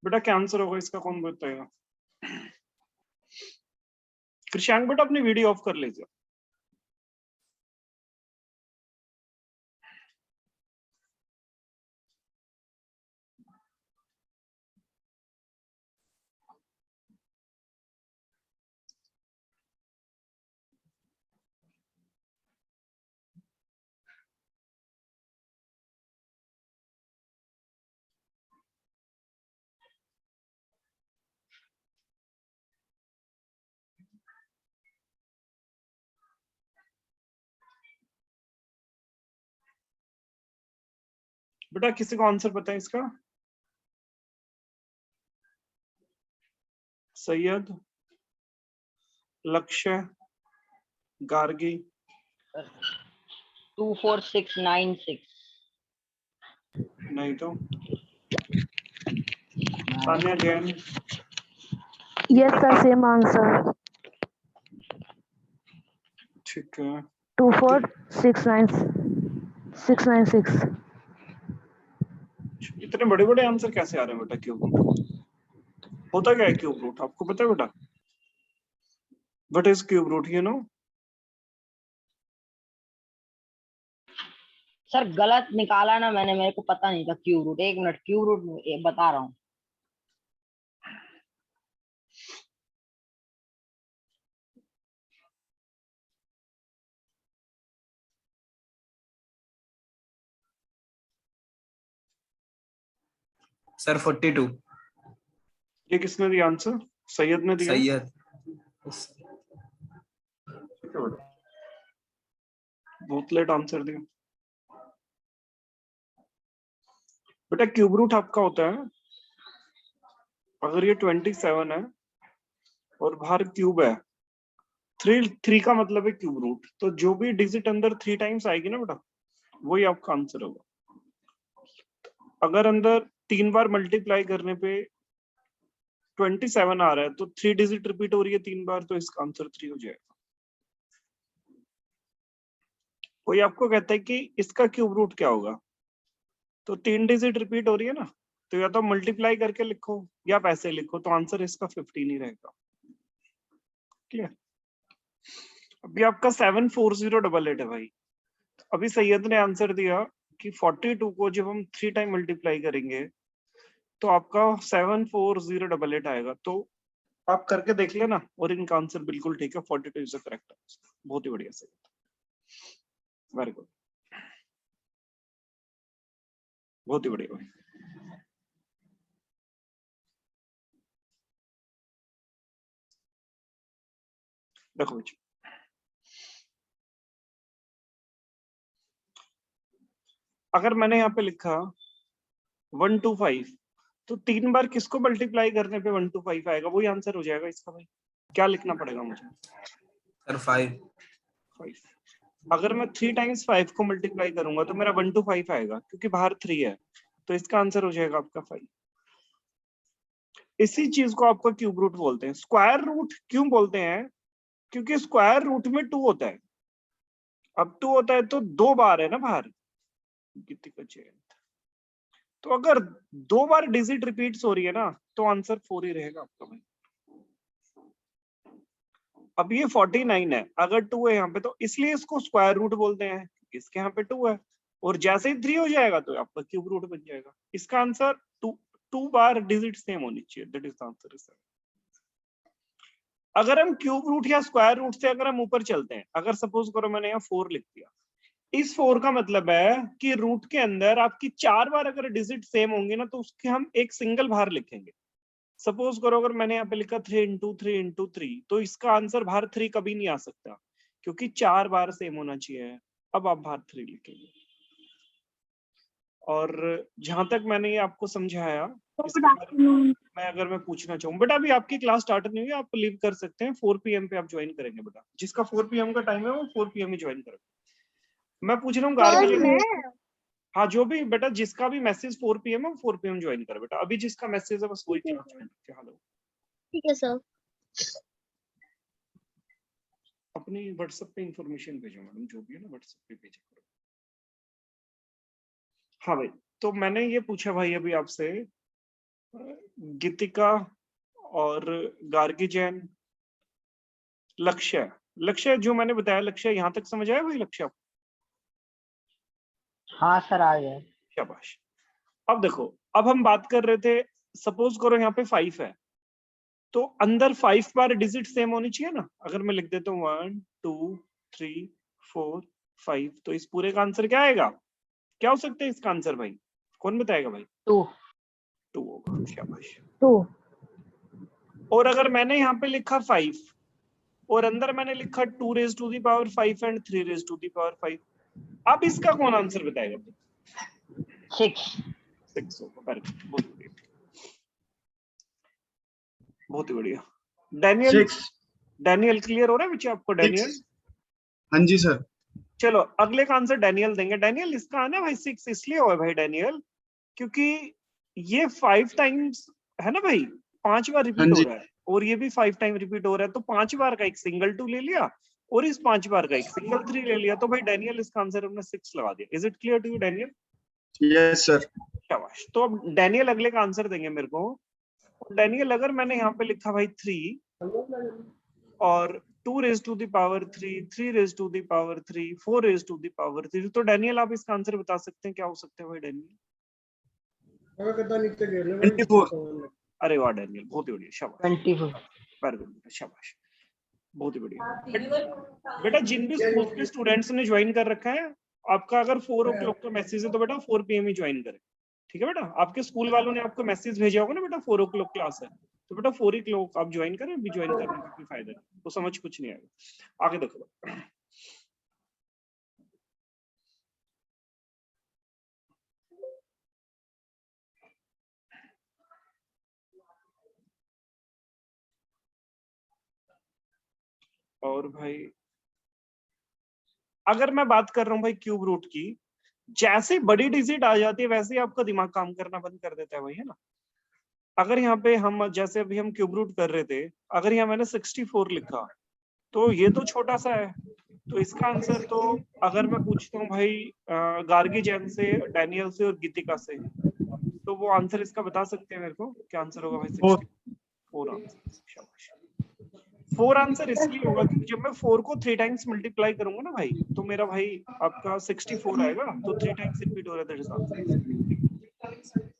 बेटा क्या आंसर होगा इसका, कौन बताएगा? कृषांक बेटा अपनी वीडियो ऑफ कर लीजिए। बेटा किसी को आंसर पता है इसका? सैयद, लक्ष्य, गार्गी। 24696। नहीं तो Tanya Jain. Yes sir, same answer. ठीक है, 24696। इतने बड़े बड़े आंसर कैसे आ रहे हैं बेटा? क्यूब रूट होता क्या है? क्यूब रूट आपको पता है बेटा? What is cube root, you know? Sir गलत निकाला ना मैंने, मेरे को पता नहीं था क्यूब रूट। एक मिनट, क्यूब रूट बता रहा हूँ। सर 42। ये किसने दिया आंसर? सैयद ने दिया। सैयद। ठीक है बेटा, बहुत लेट आंसर दिया बेटा। क्यूब रूट आपका होता है, अगर ये 27 है और बाहर क्यूब है, 3 का मतलब है क्यूब रूट, तो जो भी डिजिट अंदर 3 टाइम्स आएगी ना बेटा, वही आपका आंसर होगा। अगर अंदर 3 बार मल्टीप्लाई करने पे 27 आ रहा है, तो 3 डिजिट रिपीट हो रही है 3 बार, तो इसका आंसर 3 हो जाएगा। कोई आपको कहता है कि इसका क्यूब रूट क्या होगा, तो 3 डिजिट रिपीट हो रही है ना, तो या तो मल्टीप्लाई करके लिखो या पैसे लिखो, तो आंसर इसका 15 ही रहेगा। क्लियर? अभी आपका 740888 है भाई। अभी सैयद ने आंसर दिया कि 42 को जब हम 3 टाइम मल्टीप्लाई करेंगे तो आपका 740888 आएगा। तो आप करके देख लेना, और इनका आंसर बिल्कुल ठीक है, 42 इज द करेक्ट आंसर। बहुत ही बढ़िया से, वेरी गुड, बहुत ही बढ़िया भाई। देखो बच्चों, अगर मैंने यहाँ पे लिखा 125, तो 3 बार किसको मल्टीप्लाई करने पे 125 आएगा, वही आंसर हो जाएगा इसका भाई। क्या लिखना पड़ेगा मुझे? सर 5। अगर मैं 3 टाइम्स 5 को मल्टीप्लाई करूंगा तो मेरा 125 आएगा, क्योंकि बाहर 3 है, तो इसका आंसर हो जाएगा आपका 5। इसी चीज को आपका क्यूब रूट बोलते हैं। स्क्वायर रूट क्यों बोलते हैं? क्योंकि स्क्वायर रूट में 2 होता है। अब 2 होता है तो 2 बार है ना बाहर, तो अगर 2 बार डिजिट रिपीट्स हो रही है ना, तो आंसर 4 ही रहेगा आपका भाई। अब ये 49 है, अगर 2 है यहाँ पे, तो इसलिए इसको स्क्वायर रूट बोलते हैं, इसके यहाँ पे 2 है, और जैसे ही 3 हो जाएगा तो आपका क्यूब रूट बन जाएगा। इसका आंसर 2 बार डिजिट सेम होनी चाहिए, that is the answer is. अगर हम क्यूब रूट या स्क्वायर रूट से अगर हम ऊपर चलते हैं, अगर सपोज करो मैंने यहाँ 4 लिख दिया, इस 4 का मतलब है कि रूट के अंदर आपकी 4 बार अगर डिजिट सेम होंगी ना, तो उसके हम एक सिंगल बाहर लिखेंगे। सपोज करो अगर मैंने यहाँ पे लिखा 3 इंटू 3 इंटू 3, तो इसका आंसर बाहर 3 कभी नहीं आ सकता, क्योंकि 4 बार सेम होना चाहिए। अब आप बाहर 3 लिखेंगे। और जहां तक मैंने ये आपको समझाया, मैं अगर मैं पूछना चाहूँ बेटा, अभी आपकी क्लास स्टार्ट नहीं हुई, आप लीव कर सकते हैं, 4 PM पे आप ज्वाइन करेंगे बेटा। जिसका 4 PM का टाइम है वो 4 PM ही ज्वाइन करेगा। मैं पूछ रहा हूँ गार्गी, हाँ जो भी बेटा, जिसका भी मैसेज 4 PM है, 4 PM ज्वाइन कर बेटा। अभी जिसका मैसेज है बस वही क्लास ज्वाइन करके हेलो। ठीक है सर। अपनी व्हाट्सएप पे इंफॉर्मेशन भेजो मैडम, जो भी है ना व्हाट्सएप पे भेजा करो। हाँ भाई, तो मैंने ये पूछा भाई अभी आपसे, गीतिका और गार्गी जैन, लक्ष्य, लक्ष्य जो मैंने बताया, लक्ष्य यहाँ तक समझ आया भाई? लक्ष्य हाँ सर आ गया। शाबाश। अब देखो, अब हम बात कर रहे थे, सपोज करो यहाँ पे 5 है, तो अंदर 5 बार डिजिट सेम होनी चाहिए ना। अगर मैं लिख देता हूँ 1 2 3 4 5, तो इस पूरे का आंसर क्या आएगा? क्या हो सकता है इसका आंसर भाई? कौन बताएगा भाई? 2 होगा। शाबाश। 2 और अगर मैंने यहाँ पे लिखा 5 और अंदर मैंने लिखा 2 raised to the power 5 and 3 raised to the power 5, अब इसका कौन आंसर बताएगा? 6 होगा। बहुत बढ़िया, बहुत ही बढ़िया। डैनियल, डैनियल क्लियर हो रहा है बच्चे आपको? डैनियल, हाँ जी सर। चलो अगले का आंसर डैनियल देंगे। डैनियल इसका आना भाई 6 इसलिए हुआ भाई डैनियल, क्योंकि ये 5 टाइम्स है ना भाई, 5 बार रिपीट हो रहा है, और ये भी 5 टाइम रिपीट हो रहा है, तो 5 बार का एक सिंगल 2 ले लिया और इस 5 बार का एक सिंगल 3 ले लिया, तो भाई डैनियल इसका आंसर हमने 6 लगा दिया। Is it clear to you Daniel? Yes sir. शाबाश। तो अब डैनियल अगले का आंसर देंगे मेरे को। डैनियल अगर मैंने यहाँ पे लिखा भाई 3 और 2 raised to the power 3, 3 raised to the power 3, 4 raised to the power 3, तो डैनियल आप इसका आंसर बता सकते हैं क्या हो सकता है भाई डैनियल? 24। अरे वाह डैनियल, बहुत ही बढ़िया, शाबाश, 24। वेरी गुड, शाबाश, बहुत ही बढ़िया। बेटा जिन भी स्कूल के स्टूडेंट्स ने ज्वाइन कर रखा है, आपका अगर 4 o'clock का मैसेज है तो बेटा 4 PM ही ज्वाइन करें, ठीक है बेटा? आपके स्कूल वालों ने आपको मैसेज भेजा होगा ना बेटा 4 o'clock क्लास है, तो बेटा 4 o'clock आप ज्वाइन करें, अभी ज्वाइन करने का कोई फायदा नहीं, तो समझ कुछ नहीं आएगा। आगे देखो, और भाई अगर मैं बात कर रहा हूँ भाई क्यूब रूट की, जैसे बड़ी डिजिट आ जाती है वैसे ही आपका दिमाग काम करना बंद कर देता है भाई, है ना? अगर यहाँ पे हम जैसे अभी हम क्यूब रूट कर रहे थे, अगर यहाँ मैंने 64 लिखा, तो ये तो छोटा सा है, तो इसका आंसर तो अगर मैं पूछता हूँ भाई गार्गी जैन से, डैनियल से और गीतिका से, तो वो आंसर इसका बता सकते हैं मेरे को? क्या आंसर होगा भाई? 64 आंसर। शाबाश। 4 आंसर इसलिए होगा क्योंकि जब मैं 4 को 3 टाइम्स मल्टीप्लाई करूंगा ना भाई, तो मेरा भाई आपका 64 आएगा, तो 3 टाइम्स रिपीट हो रहा है, दैट इज आंसर।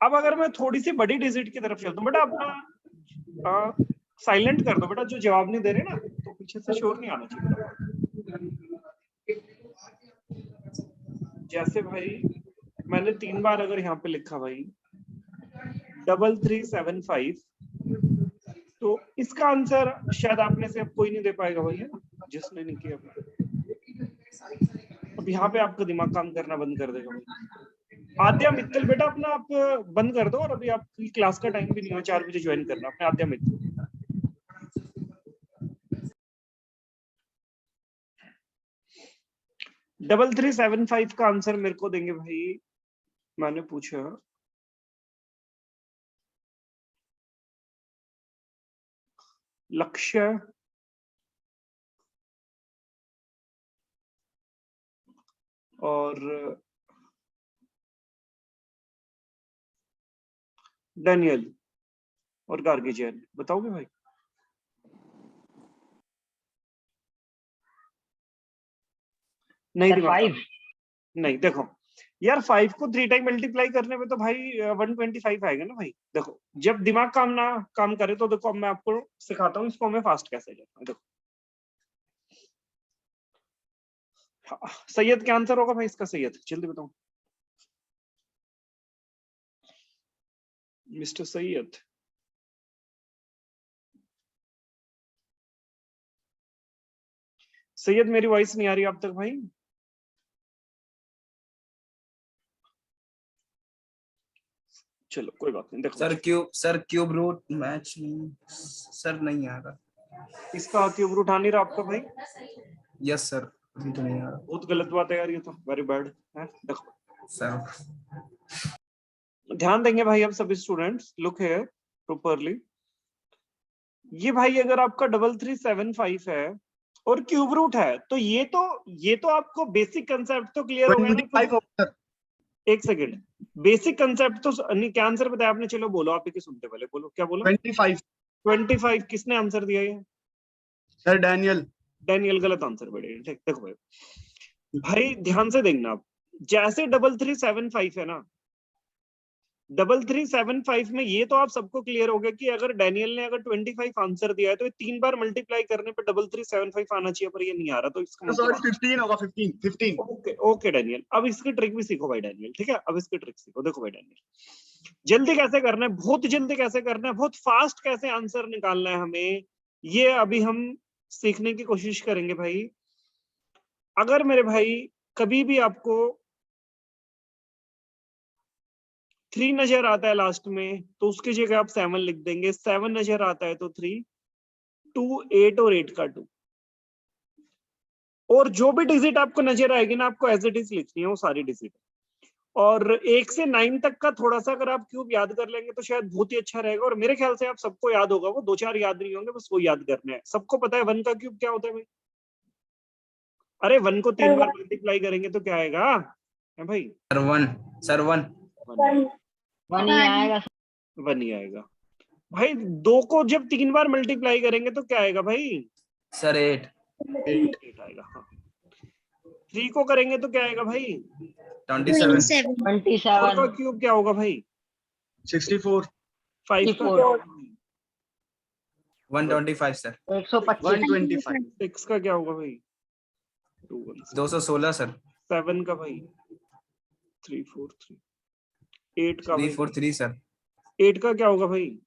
अब अगर मैं थोड़ी सी बड़ी डिजिट की तरफ चलता हूँ, बेटा अपना साइलेंट कर दो बेटा, जो जवाब नहीं दे रहे ना, तो पीछे से शोर नहीं आना चाहिए। जैसे भाई मैंने 3 बार अगर यहाँ पे लिखा भाई 3375, तो इसका आंसर शायद आप में से अब कोई नहीं दे पाएगा भाई, है ना, जिसने नहीं किया। अब यहाँ पे आपका दिमाग काम करना बंद कर देगा भाई। आद्या मित्तल बेटा अपना आप बंद कर दो, और अभी आपकी क्लास का टाइम भी नहीं हुआ, 4 बजे ज्वाइन करना अपने। आद्या मित्तल, 3375 का आंसर मेरे को देंगे भाई, मैंने पूछा लक्ष्य और डैनियल और गार्गी जैन, बताओगे भाई? नहीं दिमाग नहीं, देखो यार 5 को 3 टाइम मल्टीप्लाई करने में तो भाई 125 आएगा ना भाई। देखो जब दिमाग काम करे, तो देखो अब मैं आपको सिखाता हूँ इसको मैं फास्ट कैसे जाता हूँ। देखो सैयद क्या आंसर होगा भाई इसका? सैयद जल्दी बताओ, मिस्टर सैयद। सैयद मेरी वॉइस नहीं आ रही आप तक भाई? चलो कोई बात नहीं। देखो sir cube root match sir नहीं आ रहा। इसका क्यूब रूट आ नहीं रहा आपका भाई? यस सर, अभी तो नहीं आ रहा। बहुत गलत बात है यार, ये तो वेरी बैड है। देखो सर ध्यान देंगे भाई अब सभी स्टूडेंट्स, लुक हियर प्रॉपरली। ये भाई अगर आपका 3375 है और क्यूब रूट है, तो ये तो आपको बेसिक कंसेप्ट तो क्लियर हो गया ना? एक सेकंड, बेसिक कंसेप्ट तो नहीं, क्या आंसर बताया आपने? चलो बोलो, आप ही सुनते पहले, बोलो क्या बोला? 25 25। किसने आंसर दिया ये? Sir Daniel. डैनियल गलत आंसर बढ़ेगा। ठीक, देखो भाई, भाई ध्यान से देखना आप, जैसे 3375 है ना, 3375 में ये तो आप सबको क्लियर हो गया कि अगर डैनियल ने अगर 25 आंसर दिया है तो ये 3 बार मल्टीप्लाई करने पे 3375 आना चाहिए, पर ये नहीं आ रहा, तो इसका सॉरी मतलब 15 होगा, 15। ओके ओके डैनियल, अब इसकी ट्रिक भी सीखो भाई डैनियल, ठीक है? अब इसकी ट्रिक सीखो। देखो भाई डैनियल, जल्दी कैसे करना है, बहुत जल्दी कैसे करना है, बहुत फास्ट कैसे आंसर निकालना है हमें, ये अभी हम सीखने की कोशिश करेंगे भाई। अगर मेरे भाई कभी भी आपको 3 नजर आता है लास्ट में, तो उसकी जगह आप 7 लिख देंगे। 7 नजर आता है तो 3, 2, 8 और 8 का 2, और जो भी डिजिट आपको नजर आएगी ना, आपको एज इट इज लिखनी है वो सारी डिजिट। और 1 से 9 तक का थोड़ा सा अगर आप क्यूब याद कर लेंगे तो शायद बहुत ही अच्छा रहेगा, और मेरे ख्याल से आप सबको याद होगा, वो 2-4 याद नहीं होंगे, बस वो याद करना है। सबको पता है 1 का क्यूब क्या होता है भाई? अरे 1 को 3 बार मल्टीप्लाई करेंगे तो क्या आएगा है भाई? सर 1। सर 1। 1 ही आएगा। 1 ही आएगा भाई। 2 को जब 3 बार मल्टीप्लाई करेंगे तो क्या आएगा भाई? सर 8। 8 आएगा। हाँ, 3 को करेंगे तो क्या आएगा भाई? 27। 4 का 27। क्यूब क्या होगा भाई? 64 5 का 64। क्या होगा भाई? 125 सर। 125। 125 6 का क्या होगा भाई? 216। 216 सर। 7 का भाई? 343। 8 का भाई? 343 सर। 8 का क्या होगा भाई?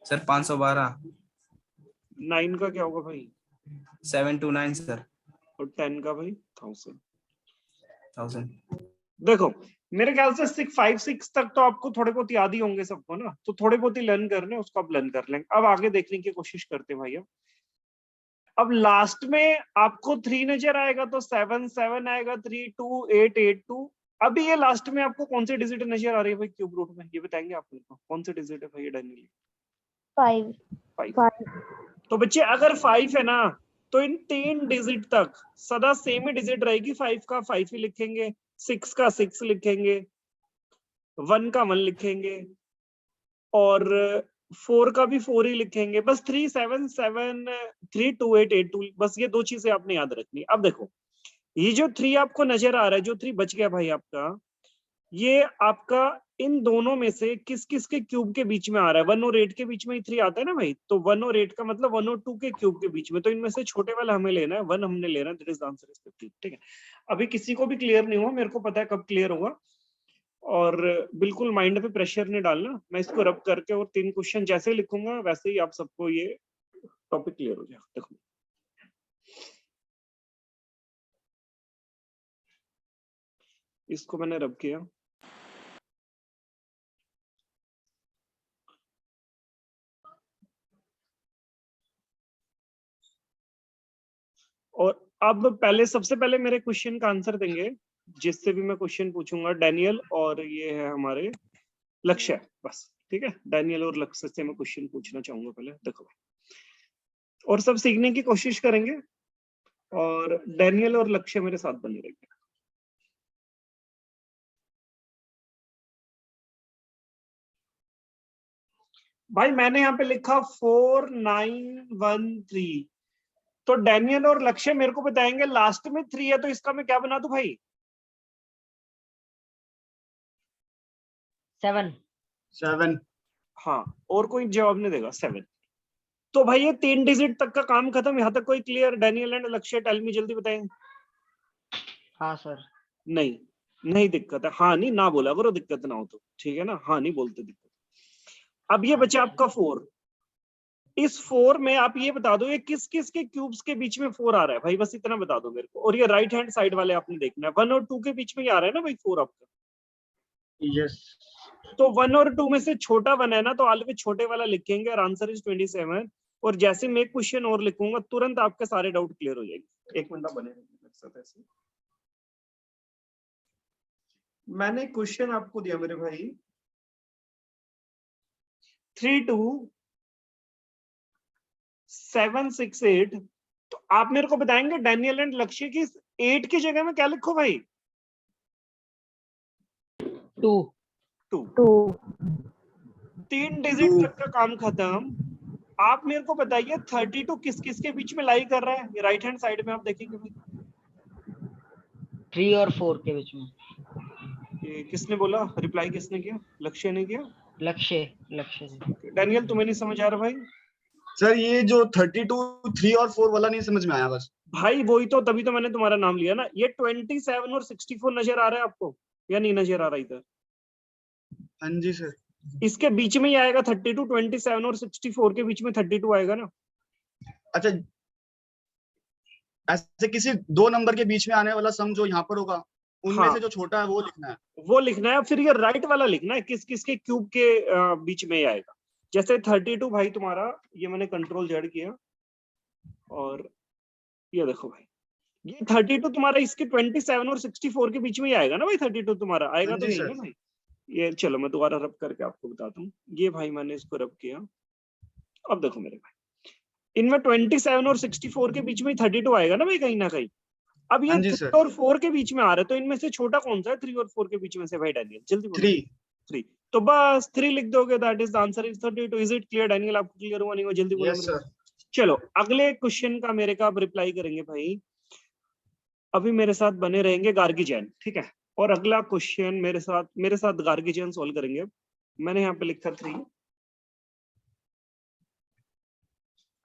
सर 512। 9 का क्या होगा भाई? 729 सर। और 10 का भाई? 1000। 1000। देखो मेरे ख्याल से 6, 5, 6 तक तो आपको थोड़े बहुत याद ही होंगे सबको ना, तो थोड़े बहुत ही लर्न करने, उसको आप लर्न कर लेंगे। अब आगे देखने की कोशिश करते हैं भाई। अब लास्ट में आपको 3 नजर आएगा तो 7, 7 आएगा, 3, 2, 8, 8, 2। अभी ये लास्ट में आपको कौन सी डिजिट नजर आ रही है भाई क्यूब रूट में? ये बताएंगे आप मेरे को, कौन सी डिजिट है भाई ये डैनियल? 5 5। तो बच्चे अगर 5 है ना, तो इन 3 डिजिट तक सदा सेम ही डिजिट रहेगी। 5 का 5 ही लिखेंगे, 6 का 6 लिखेंगे, 1 का 1 लिखेंगे, और 4 का भी 4 ही लिखेंगे। बस 3, 7, 7, 3, 2, 8, 8, 2, बस ये 2 चीजें आपने याद रखनी है। अब देखो ये जो 3 आपको नजर आ रहा है, जो 3 बच गया भाई आपका, ये आपका इन दोनों में से किस किस के क्यूब के बीच में आ रहा है? 1 और 8 के बीच में ही 3 आता है ना भाई, तो 1 और 8 का मतलब 1 और 2 के क्यूब के बीच में, तो इनमें से छोटे वाला हमें लेना है, 1 हमने लेना है, that is the answer is 15। ठीक है, अभी किसी को भी क्लियर नहीं हुआ, मेरे को पता है कब क्लियर होगा, और बिल्कुल माइंड पे प्रेशर नहीं डालना। मैं इसको रब करके और 3 क्वेश्चन जैसे ही लिखूंगा वैसे ही आप सबको ये टॉपिक क्लियर हो जाएगा। देखो इसको मैंने रब किया, और अब पहले सबसे पहले मेरे क्वेश्चन का आंसर देंगे, जिससे भी मैं क्वेश्चन पूछूंगा, डैनियल और ये है हमारे लक्ष्य, बस। ठीक है, डैनियल और लक्ष्य से मैं क्वेश्चन पूछना चाहूंगा पहले। देखो और सब सीखने की कोशिश करेंगे, और डैनियल और लक्ष्य मेरे साथ बने रहेंगे। भाई मैंने यहाँ पे लिखा 4913, तो डैनियल और लक्ष्य मेरे को बताएंगे लास्ट में 3 है तो इसका मैं क्या बना दूं भाई? 7। 7 हाँ, और कोई जवाब नहीं देगा, 7। तो भाई ये 3 डिजिट तक का काम खत्म। यहाँ तक कोई क्लियर? डैनियल एंड लक्ष्य टेल मी, जल्दी बताएं। हाँ सर। नहीं, नहीं दिक्कत है, हाँ नहीं ना बोला करो, दिक्कत ना हो तो, ठीक है ना, हाँ नहीं बोलते दिक्कत। अब ये बचा आपका 4। इस 4 में आप ये बता दो ये किस किस के क्यूब्स के बीच में 4 आ रहा है भाई, बस इतना बता दो मेरे को। और ये राइट हैंड साइड वाले आपने देखना है, 1 और 2 के बीच में ही आ रहा है ना भाई 4 आपका। यस तो 1 और 2 में से छोटा 1 है ना, तो ऑलवेज छोटे वाला लिखेंगे, और आंसर इज 27। और जैसे मैं क्वेश्चन और लिखूंगा तुरंत आपके सारे डाउट क्लियर हो जाएंगे। एक मिनट बने रहिए। मैंने क्वेश्चन आपको दिया मेरे भाई 32768, तो आप मेरे को बताएंगे डैनियल एंड लक्ष्य की 8 की जगह में क्या लिखो भाई? 2 2 3 डिजिट तक का काम खत्म। आप मेरे को बताइए 32 किस किस के बीच में लाई कर रहा है? राइट हैंड साइड में आप देखेंगे भाई, 3 और 4 के बीच में। ये किसने बोला? रिप्लाई किसने किया? लक्ष्य ने किया। लक्ष्य से। डैनियल तुम्हें नहीं समझ आ रहा भाई? सर ये जो 32 3 और 4 वाला नहीं समझ में आया बस। भाई वही तो, तभी तो मैंने तुम्हारा नाम लिया ना। ये 27 और 64 नजर आ रहा है आपको या नहीं नजर आ रहा इधर? हाँ जी सर। इसके बीच में ही आएगा 32, 27 और 64 के बीच में 32 आएगा ना। अच्छा, ऐसे किसी दो नंबर के बीच में आने वाला सम जो यहाँ पर होगा उनमें हाँ, से जो छोटा है वो लिखना है। वो लिखना है। फिर ये राइट वाला लिखना है, किस किस के क्यूब के बीच में ही आएगा। जैसे 32 भाई तुम्हारा, ये मैंने कंट्रोल जेड किया और ये देखो भाई, ये 32 तुम्हारा इसके 27 और 64 के बीच में ही आएगा ना भाई। 32 तुम्हारा आएगा हाँ तो जी यही सर। ना भाई। ये चलो मैं दोबारा रब करके आपको बताता हूँ। ये भाई मैंने इसको रब किया। अब देखो मेरे भाई, इनमें 27 और 64 के बीच में 32 आएगा ना भाई कहीं ना कहीं। अब ये हाँ जी 3 सर। और 4 के बीच में आ रहा है, तो इनमें से छोटा कौन सा है 3 और 4 के बीच में से भाई डैनियल? जल्दी बोलो। 3। 3, तो बस 3 लिख दोगे, that is the answer is 32। Is it clear Daniel? आपको क्लियर हुआ नहीं हुआ? जल्दी बोलो यस मेरे सर। को। चलो अगले क्वेश्चन का मेरे का आप रिप्लाई करेंगे भाई। अभी मेरे साथ बने रहेंगे गार्गी जैन, ठीक है? और अगला क्वेश्चन मेरे साथ गार्गी जैन सोल्व करेंगे। मैंने यहाँ पे लिखा 3।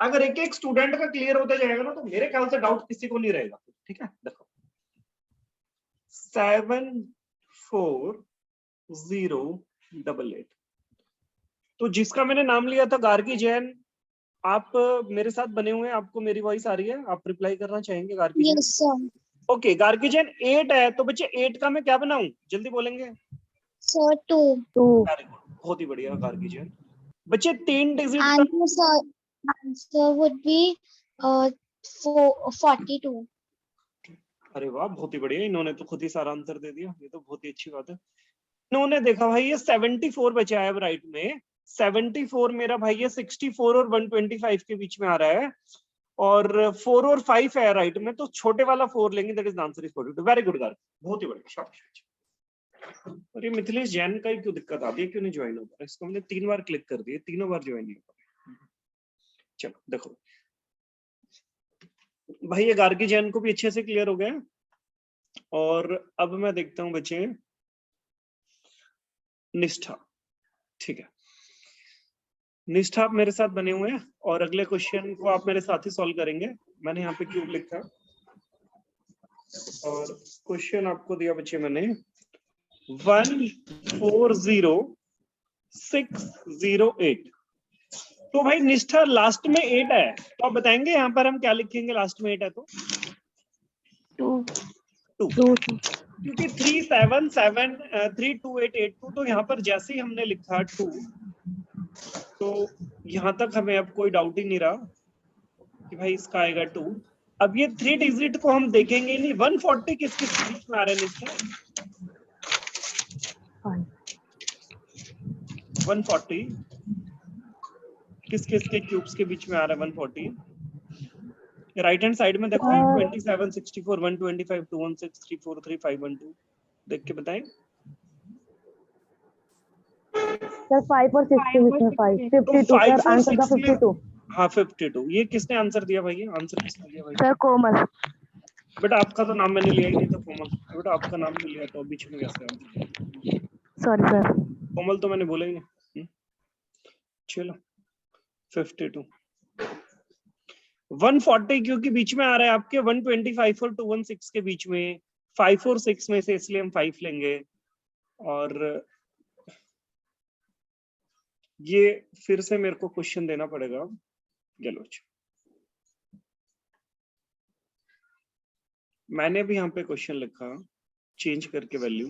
अगर एक एक स्टूडेंट का क्लियर होता जाएगा ना तो मेरे ख्याल से डाउट किसी को नहीं रहेगा, ठीक है? देखो 74088, तो जिसका मैंने नाम लिया था गार्गी जैन, आप मेरे साथ बने हुए हैं, आपको मेरी वॉइस आ रही है? आप रिप्लाई करना चाहेंगे Gargi Jain? Yes sir. Okay, Gargi Jain 8 है, तो बच्चे 8 का मैं क्या बनाऊं? जल्दी बोलेंगे। सर 2 वेरी गुड, बहुत ही बढ़िया गार्गी जैन। बच्चे 3 डिजिट का आंसर वुड बी 42। अरे वाह, बहुत ही बढ़िया। इन्होंने तो खुद ही सारा आंसर दे दिया, ये तो बहुत ही अच्छी बात है। इन्होंने देखा भाई, ये 74 बचा है राइट में। 74 मेरा भाई ये 64 और 125 के बीच में आ रहा है, और 4 और 5 है राइट में, तो छोटे वाला 4 लेंगे, that is answer is 42। Very good Gargi, बहुत ही बढ़िया, शाबाश। और ये मिथिलेश जैन का ही क्यों दिक्कत आती है, क्यों नहीं ज्वाइन होता? इसको हमने 3 बार क्लिक कर दिया, तीनों बार ज्वाइन नहीं होता। चलो देखो भाई, ये गार्गी जैन को भी अच्छे से क्लियर हो गया। और अब मैं देखता हूँ बच्चे निष्ठा, ठीक है? निष्ठा आप मेरे साथ बने हुए हैं और अगले क्वेश्चन को आप मेरे साथ ही सॉल्व करेंगे। मैंने यहाँ पे क्यूब लिखा और क्वेश्चन आपको दिया बच्चे मैंने 140608। तो भाई निष्ठा लास्ट में 8 है, तो आप बताएंगे यहाँ पर हम क्या लिखेंगे? लास्ट में 8 है तो 2, क्योंकि 37882, तो यहाँ पर जैसे ही हमने लिखा 2, तो यहाँ तक हमें अब कोई डाउट ही नहीं रहा कि भाई इसका आएगा 2। अब ये 3 डिजिट को हम देखेंगे नहीं। 140 किस किस बीच में आ रहे हैं इसका? 140 किस किस के क्यूब्स के बीच में आ रहा है? 140 राइट हैंड साइड में देखो, 27 64 125 216 343 512, देख के बताएं। सर 5 और 6 के बीच में 5 52 सर, आंसर का 52। हाँ 52। ये किसने आंसर दिया भाई? ये आंसर किसने दिया भाई? सर कोमल। बेटा आपका तो नाम मैंने लिया ही नहीं था, कोमल। बेटा आपका नाम नहीं लिया तो बीच में कैसे आंसर? Sorry sir. कोमल तो मैंने बोला ही नहीं। चलो 52 140 क्योंकि बीच में आ रहा है आपके 125 और 216 के बीच में, 5 और 6 में से, इसलिए हम 5 लेंगे। और ये फिर से मेरे को क्वेश्चन देना पड़ेगा। गलोच, मैंने भी यहाँ पे क्वेश्चन लिखा चेंज करके वैल्यू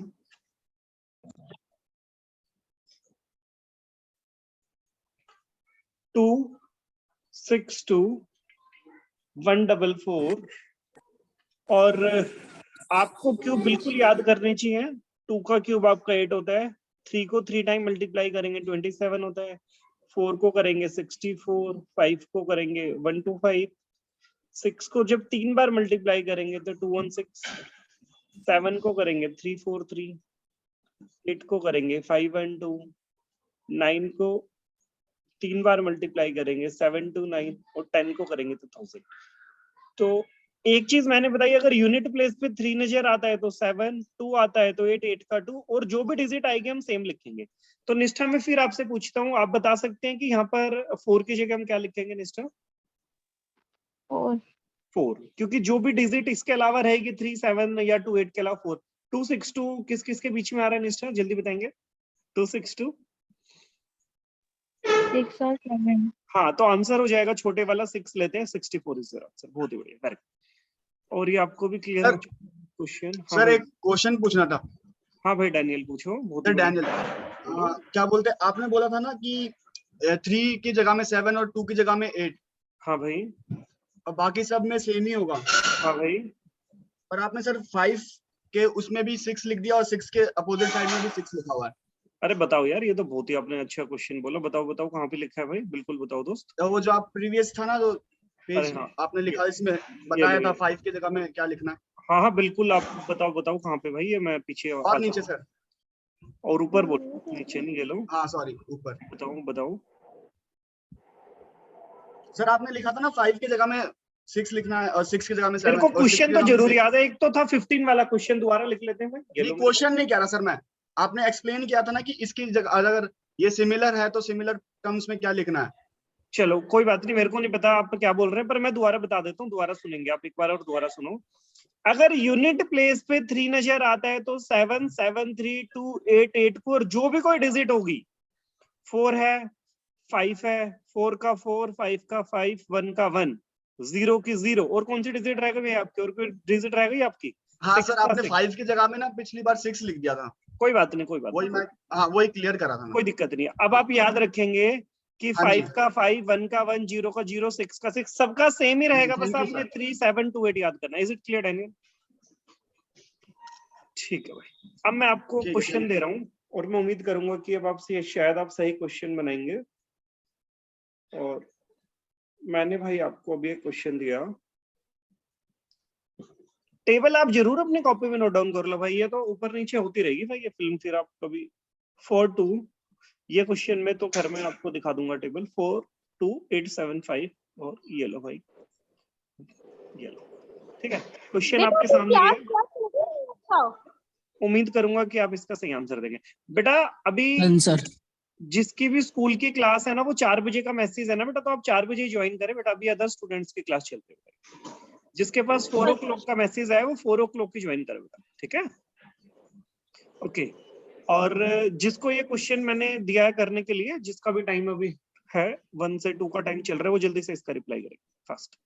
262 144, और आपको क्यूब बिल्कुल याद करने चाहिए। 2 का क्यूब आपका 8 होता है, 3 को 3 टाइम मल्टीप्लाई करेंगे 27 होता है, 4 को करेंगे 64, 5 को करेंगे 125, 6 को जब 3 बार मल्टीप्लाई करेंगे तो 216, 7 को करेंगे 343, 8 को करेंगे 5 1 2, 9 को 3 बार मल्टीप्लाई करेंगे 7 2 9 और 10 को करेंगे तो 1000। तो एक चीज मैंने बताई, अगर यूनिट प्लेस पे 3 नजर आता है तो 7, 2 आता है तो 8, 8 का 2, और जो भी डिजिट आएगी हम सेम लिखेंगे। तो निष्ठा में फिर आपसे पूछता हूँ, आप बता सकते हैं कि यहाँ पर 4 की जगह हम क्या लिखेंगे निष्ठा? 4, क्योंकि जो भी डिजिट इसके अलावा रहेगी 3 7 या 2 8 के अलावा 4। 2 6 2 किस किस के बीच में आ रहा है निष्ठा, जल्दी बताएंगे? 2 6 2 6 और 7। हाँ, तो आंसर हो जाएगा छोटे वाला 6 लेते हैं, 64 इज आंसर। बहुत ही बढ़िया, वेरी। और ये आपको भी क्लियर सर, हो चुका क्वेश्चन? हाँ सर भाई, एक क्वेश्चन पूछना था। हाँ भाई डैनियल पूछो। बहुत ही सर बढ़िया। डैनियल, क्या बोलते हैं, आपने बोला था ना कि 3 की जगह में 7 और 2 की जगह में 8, हाँ भाई, और बाकी सब में सेम ही होगा। हाँ भाई, पर आपने सर 5 के उसमें भी 6 लिख दिया और 6 के अपोजिट साइड में भी 6 लिखा हुआ है। अरे बताओ यार, ये तो बहुत ही आपने अच्छा क्वेश्चन बोला। बताओ बताओ कहाँ पे लिखा है भाई, बिल्कुल बताओ दोस्त। तो वो जो आप प्रीवियस था ना, तो अरे पेज हाँ, आपने लिखा इसमें ये बताया लो था ये। 5 की जगह में क्या लिखना है। हाँ हाँ बिल्कुल, आप बताओ बताओ कहाँ पे भाई, ये मैं पीछे और आ नीचे जाऊँ। सर, और ऊपर बोलो, नीचे नहीं, ये लो। हाँ सॉरी, ऊपर। बताओ बताओ। सर आपने लिखा था ना 5 की जगह में 6 लिखना है, और 6 की जगह में मेरे 7, को और 6 की क्वेश्चन तो जगह में जरूर 6। याद है, एक तो था 15 वाला क्वेश्चन, दोबारा लिख लेते हैं भाई, ये नहीं, लो मेरे क्वेश्चन नहीं कह रहा सर मैं। आपने एक्सप्लेन किया था ना कि इसकी जगह अगर ये सिमिलर है तो सिमिलर टर्म्स में क्या लिखना है। चलो कोई बात नहीं, मेरे को नहीं पता आप क्या बोल रहे हैं, पर मैं दोबारा बता देता हूँ, दोबारा सुनेंगे आप एक बार और दोबारा सुनो। अगर यूनिट प्लेस पे 3 नजर आता है तो 7 7 3 2 8 8 को, और जो भी कोई डिजिट होगी, 4 है, 5 है, 4 का 4, 5 का 5, 1 का 1, 0 की 0, और कौन सी डिजिट रहेगा भैया आपकी, और कोई डिजिट रहेगा ही आपकी? हाँ 6 सर, का आपने 6। 5 की जगह में ना पिछली बार 6 लिख दिया था। कोई बात नहीं, कोई बात वही नहीं, मैं, हाँ वही क्लियर करा था मैं। कोई दिक्कत नहीं। अब आप याद रखेंगे कि हाँ जी, 5 का 5, 1 का 1, 0 का 0, 6 का 6, सबका सेम ही रहेगा, बस थैंक यू आपने सर। 3 7 2 8 याद करना है। Is it clear Daniel? ठीक है भाई, अब मैं आपको ठीक है, क्वेश्चन दे रहा हूँ, और मैं उम्मीद करूंगा कि अब आपसे शायद आप सही क्वेश्चन बनाएंगे। और मैंने भाई आपको अभी एक क्वेश्चन दिया, टेबल आप जरूर अपनी कॉपी में नोट डाउन कर लो भाई, ये तो ऊपर नीचे होती रहेगी भाई ये फिल्म, फिर आप कभी 4 2, ये क्वेश्चन में तो घर में आपको दिखा दूंगा टेबल, 4 2 8 7 5, और ये लो भाई, ये लो। ठीक है, क्वेश्चन आपके सामने है, उम्मीद करूंगा कि आप इसका सही आंसर देंगे। बेटा अभी आंसर जिसकी भी स्कूल की क्लास है ना, वो 4 बजे का मैसेज है ना बेटा, तो आप 4 बजे ज्वाइन करें बेटा, अभी अदर स्टूडेंट्स की क्लास चल रही है। जिसके पास 4 o'clock का मैसेज आया वो 4 o'clock की ज्वाइन करे बेटा, ठीक है? ओके। और जिसको ये क्वेश्चन मैंने दिया है करने के लिए, जिसका भी टाइम अभी है 1 से 2 का टाइम चल रहा है, वो जल्दी से इसका रिप्लाई करेंगे फास्ट।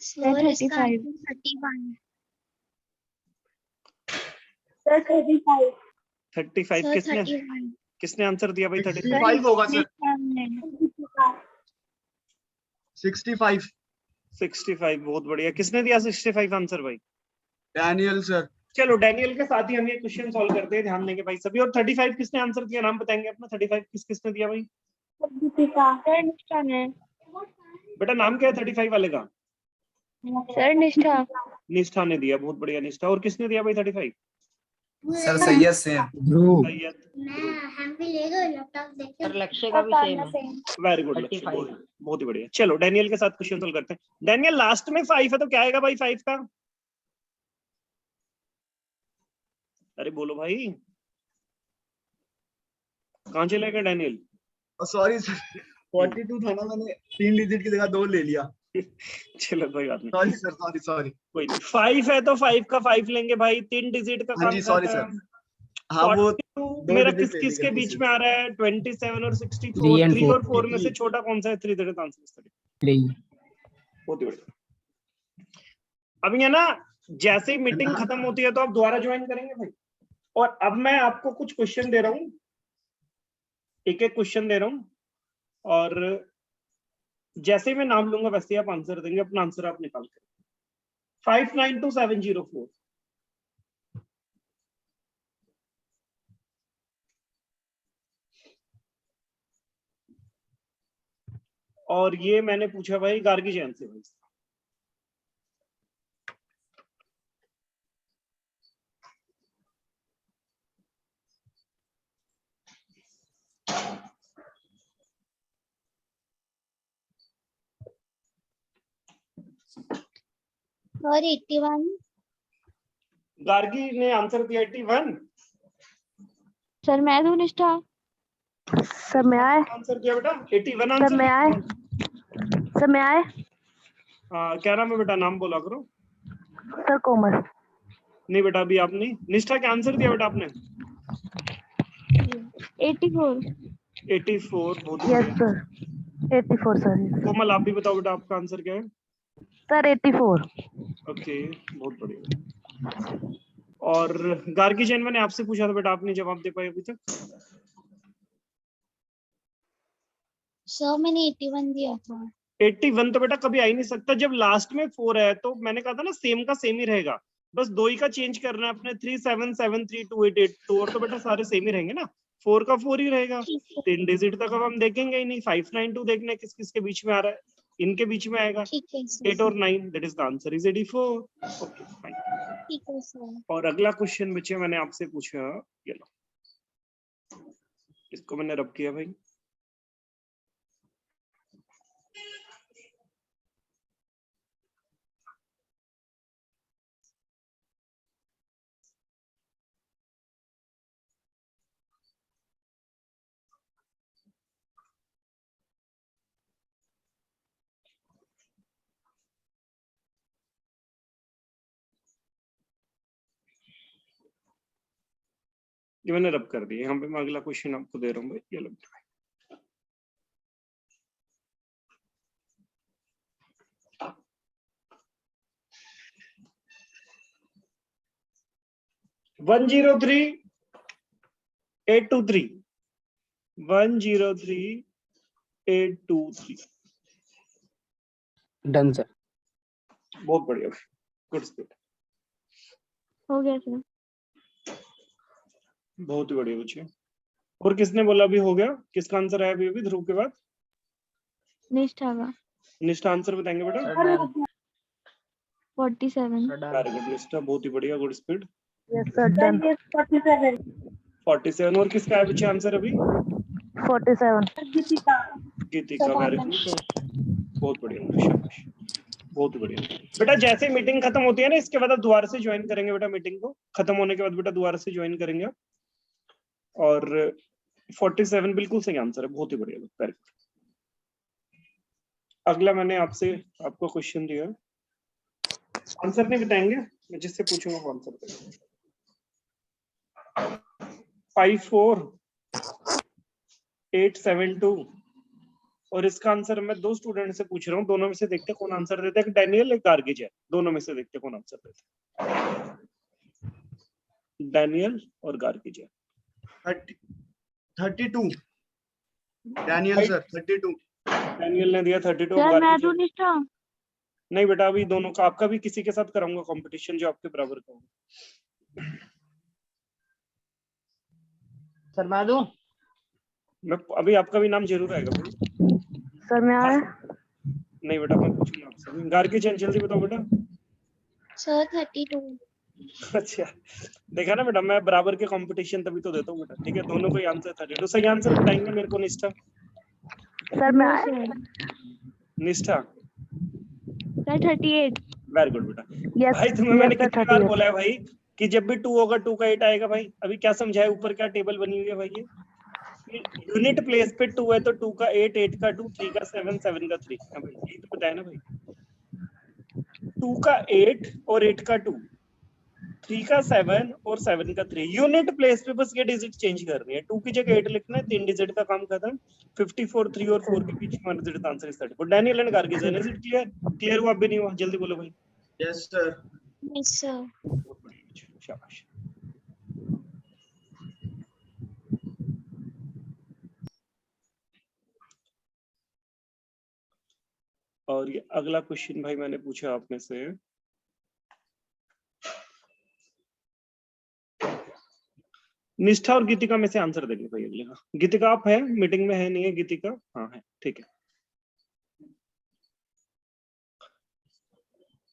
सर 35। 31। सर 35। 35 सर किसने 31। किसने आंसर दिया भाई? 35 65 होगा सर, 65। 65 बहुत बढ़िया। किसने दिया 65 आंसर भाई? Daniel sir. चलो डैनियल के साथ ही हम ये क्वेश्चन सॉल्व करते हैं, ध्यान देंगे भाई सभी। और 35 किसने आंसर दिया, नाम बताएंगे अपना? 35 किसने दिया भाई? सर निष्ठा ने। बेटा नाम क्या है 35 वाले का? सर निष्ठा। निष्ठा ने दिया, बहुत बढ़िया निष्ठा। और किसने दिया भाई 35? सर सैयद सेम ध्रुव। सैयद। हम भी ले गए लैपटॉप देखे। और लक्ष्य का भी सेम है। Very good, 35। बहुत ही बढ़िया। चलो डैनियल के साथ क्वेश्चन सॉल्व करते हैं। डैनियल लास्ट में 5 है तो क्या आएगा भाई 5 का? अरे बोलो भाई, कहाँ चले गए डैनियल? सॉरी सर, 42 था ना, मैंने 3 डिजिट की जगह 2 ले लिया। चलो कोई बात नहीं, सॉरी सर, सॉरी सॉरी। कोई नहीं। 5 है तो 5 का 5 लेंगे भाई, 3 डिजिट का हाँ काम जी, सॉरी करता सर। है। हाँ वो 42 2 मेरा डिजिट किस ले ली किस के गलती बीच से। में आ रहा है? 27 और 64। 3 and 3 और 4 में 3। से छोटा कौन सा है? 3 डिजिट आंसर। 3 बहुत ही बढ़िया। अब ये ना, जैसे ही मीटिंग खत्म होती है तो आप दोबारा ज्वाइन करेंगे भाई। और अब मैं आपको कुछ क्वेश्चन दे रहा हूँ, एक एक क्वेश्चन दे रहा हूँ, और जैसे ही मैं नाम लूंगा वैसे ही आप आंसर देंगे, अपना आंसर आप निकाल कर। 592704। और ये मैंने पूछा भाई गार्गी जैन से भाई। और 81 गार्गी ने आंसर दिया 81। सर मैं दूं निष्ठा? सर मैं आए? आंसर दिया बेटा 81 सर आंसर मैं आए? दिया। सर मैं आए? क्या नाम है बेटा, नाम बोला करो। सर कोमल। नहीं बेटा अभी आप नहीं। निष्ठा क्या आंसर दिया बेटा आपने? 84। 84 बहुत यस बढ़िया। Sir 84 sir. कोमल आप भी बताओ बेटा आपका आंसर क्या है? सर 84। ओके बहुत बढ़िया। और गार्गी जैन मैंने आपसे पूछा था बेटा, आपने जवाब दे पाए अभी तक? सर मैंने 81 दिया था। 81 तो बेटा कभी आ ही नहीं सकता, जब लास्ट में 4 है तो मैंने कहा था ना सेम का सेम ही रहेगा, बस 2 ही का चेंज करना है अपने। 37732882 और तो बेटा सारे सेम ही रहेंगे ना, 4 का 4 ही रहेगा। ठीक है 3 डिजिट तक अब हम देखेंगे ही नहीं। 592 देखना है किस किस के बीच में आ रहा है, इनके बीच में आएगा। ठीक है 8 सर और 9 that is the answer is 84। Okay fine. ठीक है सर। और अगला क्वेश्चन बच्चे मैंने आपसे पूछा, ये लो इसको मैंने रब किया भाई। ये मैंने रब कर दिया। यहाँ पे मैं अगला क्वेश्चन आपको दे रहा हूँ भाई, ये लो। 103,823 103,823। Done sir. बहुत बढ़िया, गुड स्पीड, हो गया सर। बहुत ही बढ़िया बच्चे। और किसने बोला अभी हो गया? किसका आंसर है अभी? अभी ध्रुव के बाद निष्ठा का निष्ठा आंसर बताएंगे बेटा। 47। वेरी गुड निष्ठा, बहुत ही बढ़िया, good speed. Yes sir done. 47 और किसका है बच्चे आंसर अभी? 47। गीतिका, वेरी गुड, बहुत बढ़िया, शाबाश, बहुत बढ़िया बेटा। जैसे मीटिंग खत्म होती है ना, इसके बाद आप दोबारा से ज्वाइन करेंगे बेटा। मीटिंग को खत्म होने के बाद बेटा दोबारा से ज्वाइन करेंगे आप। और 47 बिल्कुल सही आंसर है, बहुत ही बढ़िया, वेरी गुड। अगला मैंने आपसे आपको क्वेश्चन दिया, आंसर नहीं बताएंगे, मैं जिससे पूछूंगा वो आंसर देगा। 54,872 और इसका आंसर मैं 2 स्टूडेंट से पूछ रहा हूँ, दोनों में से देखते कौन आंसर देता है। डैनियल, एक गार्गी जैन, दोनों में से देखते कौन आंसर देता है। डैनियल और Gargi Jain. 32 Daniel sir 32। Daniel ने दिया 32। सर मैं गार्गी दूं जैन निष्ठा? नहीं बेटा, अभी दोनों का, आपका भी किसी के साथ कराऊंगा कंपटीशन जो आपके बराबर का होगा। सर मैं दूं? मैं अभी आपका भी नाम जरूर आएगा भाई। सर मैं आए? नहीं बेटा मैं पूछूंगा आपसे। गार्गी जैन जल्दी बताओ बेटा। सर 32। अच्छा देखा ना बेटा, मैं बराबर के कंपटीशन तभी तो देता हूँ बेटा। ठीक है, दोनों को आंसर 32 सही आंसर बताएंगे मेरे को निष्ठा। सर मैं आए? निष्ठा सर 38। वेरी गुड बेटा। यस भाई तुम्हें मैंने यस सर कितनी बार 38। बोला है भाई कि जब भी 2 होगा 2 का 8 आएगा भाई। अभी क्या समझाए, ऊपर क्या टेबल बनी हुई है भाई, ये यूनिट प्लेस पे 2 है तो 2 का 8, 8 का 2, 3 का 7, 7 का 3। हाँ भाई यही तो बताया ना भाई। 2 का 8 और 8 का 2, 3 का 7 और 7 का 3। यूनिट प्लेस पे बस ये डिजिट चेंज कर रही है। 2 की जगह 8 लिखना है, 3 डिजिट का काम खत्म। 54, 3 और 4 के बीच में digit answer is 34। Daniel and Gargi Jain, is it clear? Clear हुआ? अभी नहीं हुआ? जल्दी बोलो भाई। Yes sir. Yes sir. बहुत बढ़िया, शाबाश। और ये अगला क्वेश्चन भाई मैंने पूछा आप में से, निष्ठा और गीतिका में से आंसर देंगे भाई अगले का। गीतिका आप है मीटिंग में? है नहीं है गीतिका? हाँ है, ठीक है।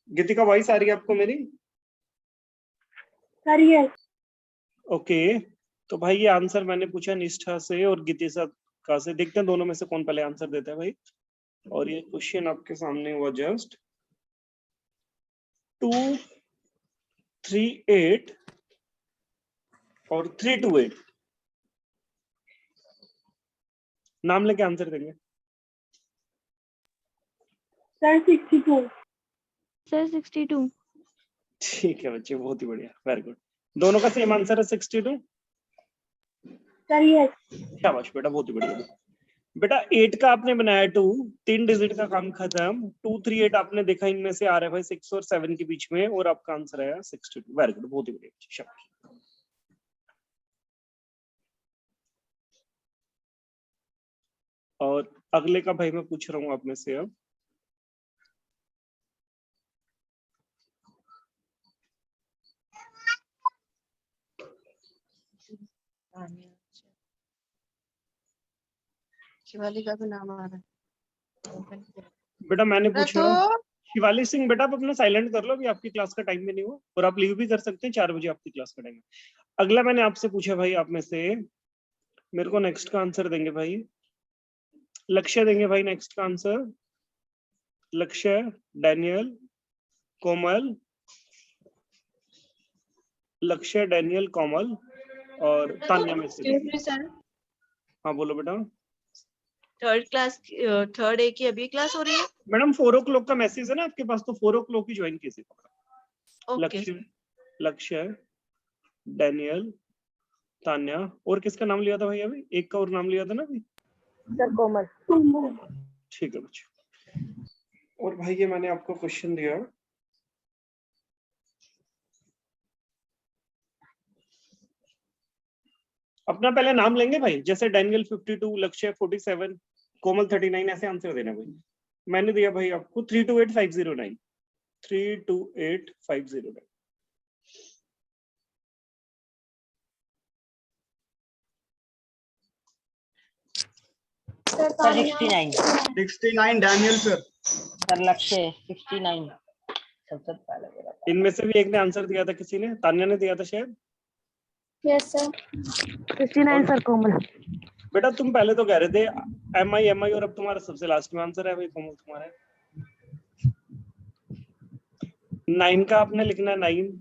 गीतिका वॉइस आ रही है आपको मेरी? सर ये ओके, तो भाई ये आंसर मैंने पूछा निष्ठा से और गीतिका से। देखते हैं दोनों में से कौन पहले आंसर देता है भाई। और ये क्वेश्चन आपके सामने हुआ जस्ट 238 और 328। नाम लेके आंसर देंगे। सर 62। सर 62। ठीक है बच्चे, बहुत ही बढ़िया, वेरी गुड। दोनों का सेम आंसर है 62। सर ये शाबाश बेटा, बहुत ही बढ़िया। बेटा 8 का आपने बनाया 2, 3 डिजिट का काम खत्म। 238 आपने देखा, इनमें से आ रहा है भाई 6 और 7 के बीच में, और आपका आंसर आया 62। वेरी गुड, बहुत ही बढ़िया, शाबाश। और अगले का भाई मैं पूछ रहा हूँ आप में से अब। शिवाली का भी नाम आ रहा है। बेटा मैंने पूछा शिवाली सिंह, बेटा आप अपना साइलेंट कर लो, अभी आपकी क्लास का टाइम भी नहीं हुआ, और आप लीव भी कर सकते हैं, 4 बजे आपकी क्लास का टाइम है। अगला मैंने आपसे पूछा भाई, आप में से मेरे को नेक्स्ट का आंसर देंगे भाई। लक्ष्य देंगे भाई नेक्स्ट का आंसर। लक्ष्य, डैनियल, कोमल, लक्ष्य, डैनियल, कोमल और तान्या में से। सर हाँ बोलो बेटा। थर्ड ए की अभी क्लास हो रही है मैडम 4 o'clock का मैसेज है ना आपके पास, तो 4 o'clock ही ज्वाइन कीजिए। ओके लक्ष्य, डैनियल, तान्या, और किसका नाम लिया था भाई अभी? एक का और नाम लिया था ना अभी। सर कोमल। ठीक है बच्चे। और भाई ये मैंने आपको क्वेश्चन दिया, अपना पहले नाम लेंगे भाई, जैसे डैनियल 52, लक्ष्य 47, कोमल 39, ऐसे आंसर देना भाई। मैंने दिया भाई आपको 328509, 328509। सर 69। 69 Daniel sir. सर लक्ष्य 69 सबसे पहले मेरा। इनमें से भी एक ने आंसर दिया था, किसी ने, तान्या ने दिया था शायद। Yes sir. 69 सर कोमल। बेटा तुम पहले तो कह रहे थे MI और अब तुम्हारा सबसे लास्ट में आंसर है भाई कोमल तुम्हारा। 9 का आपने लिखना है 9,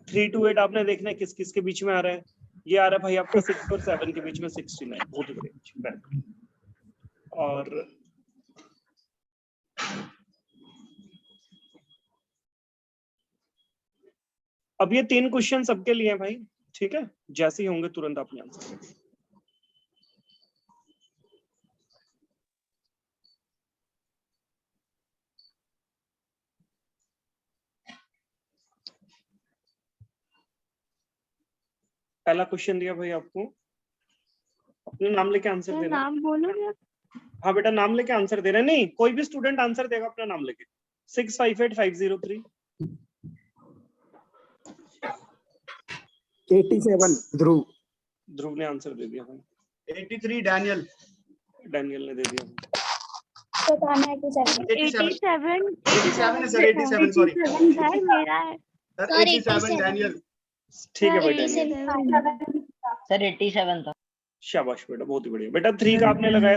3 to 8 आपने देखना है किस किस के बीच में आ रहा है। ये आ रहा है भाई आपका 6 और 7 के बीच में 69। बहुत ही बढ़िया। और अब ये 3 क्वेश्चन सबके लिए हैं भाई, ठीक है? जैसे ही होंगे तुरंत आपने आंसर देना। पहला क्वेश्चन दिया भाई आपको, अपने नाम लेके आंसर देना। नाम बोलो यार। हाँ बेटा नाम लेके आंसर देना। नहीं, कोई भी स्टूडेंट आंसर देगा अपना नाम लेके। 658503। 87 ध्रुव। ध्रुव ने आंसर दे दिया भाई। 83 डैनियल। डैनियल ने दे दिया। तो तान्या 87। 87 है सर, 87 सॉरी सर मेरा है। Sir 87 Daniel. ठीक है भाई डैनियल। सर 87 था। शाबाश बेटा, बहुत ही बढ़िया। बेटा 3 का आपने लगाया